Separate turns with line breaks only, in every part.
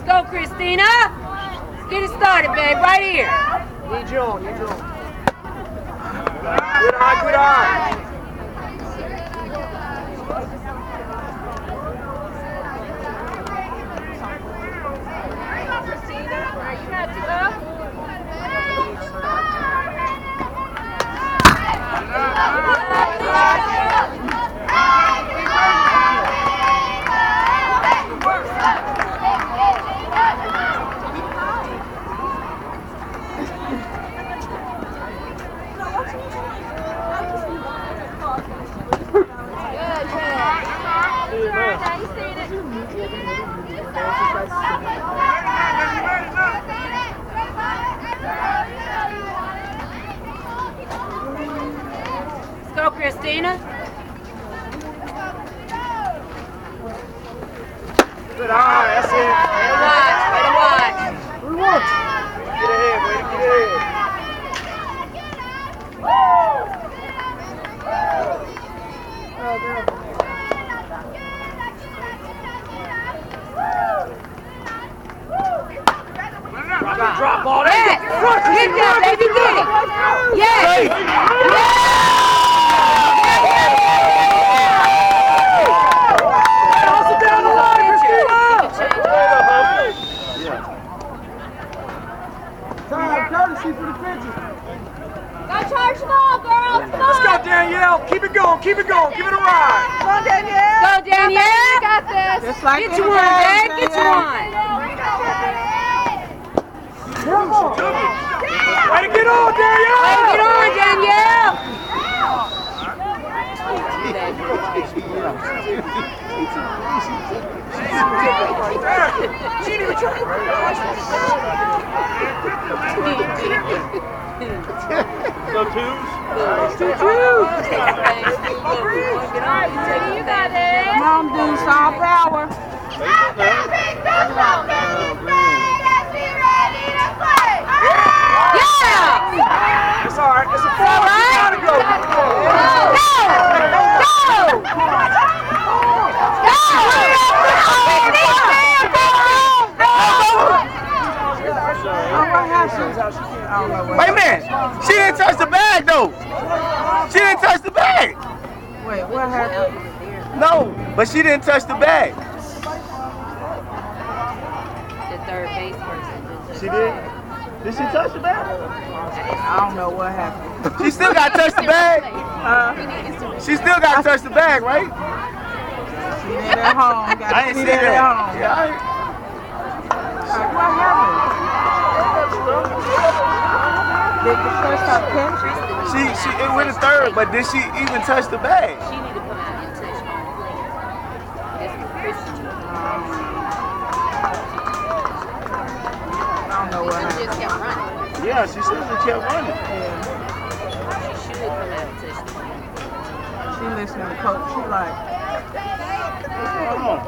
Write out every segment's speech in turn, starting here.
Let's go, Christina. Let's get it started, babe. Right here.
Need you on. Good eye.
Let's go, Christina.
Good eye, that's it.
Way to watch, way to watch.
We want you. Get ahead, way to get ahead. Drop ball.
Yes. Get that, baby, get it. Yes.
Hustle down the line, Christina. Time, courtesy for the pitcher.
Go charge the ball, girls. Come on.
Let's go, Danielle. Keep it going. Give it a ride.
Come on, Danielle.
Go, Danielle.
You got this.
Get you one, babe. Get you one.
Come on. Way to get on, Danielle.
Way to get on, Danielle.
She didn't even try. Go twos.
Two.
You got it.
Come on, dude, star power.
Yeah!
It's all right. It's a foul. You gotta go.
Wait a minute. She didn't touch the bag, though. She didn't touch the bag.
Wait, what happened?
No, but she didn't touch the bag.
The third base person.
She did? Did she touch the bag?
I don't know what happened.
She still got to touch the bag? She still got to touch the bag, right?
She did at home. Got
I ain't
to
see
see that at
that.
home.
Yeah,
What happened? Did the first stop catch?
she it went to third, but did she even touch the bag?
She need to come out and touch home plate. That's what Christian
I don't know what
just
happened.
kept running.
Yeah, she should have kept running.
She should come out and touch the ball.
She listening to coach. She like,
Come on.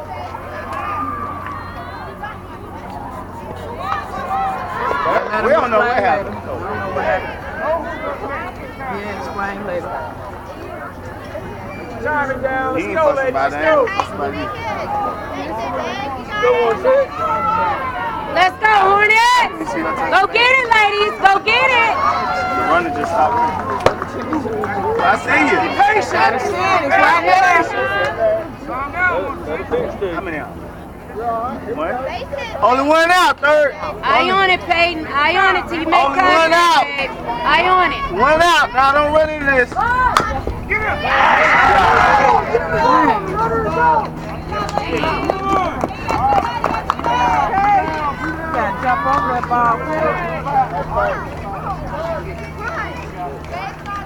We don't know what happened.
I don't know what happened. Yeah, explain later.
Time it down.
He
Let's
ain't
go,
fussing
ladies.
about
Let's
that.
go. Go on, Sid.
Let's go, Hornets! Go get it, ladies! Go get it!
The runner just stopped. I see you.
Gotta see it. It's right there.
How many out? One? Only one out, third.
Eye on it, Peyton. Eye on it till you make
Only one
contact,
out.
babe. Eye on it.
One out. Now don't run into this.
You gotta jump over that ball.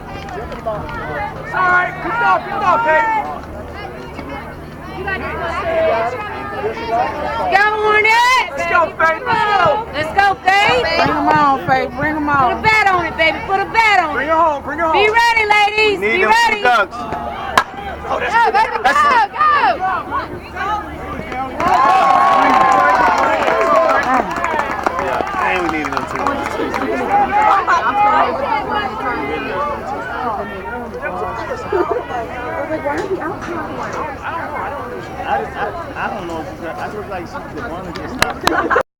It's all right. Good dog, Peyton.
Go, Hornets!
Let's go, Faith. Let's go.
Let's go, Faith!
Bring them on, Faith. Bring them
Put a
on.
bat on it, baby. Put a bat on
Bring
it.
her home. Bring her home.
Be ready, ladies.
Need
Be
them
ready.
two ducks.
Oh, that's
Go,
good.
baby, go, go.
Yeah, and we needed them two. I don't know. I just like she could run against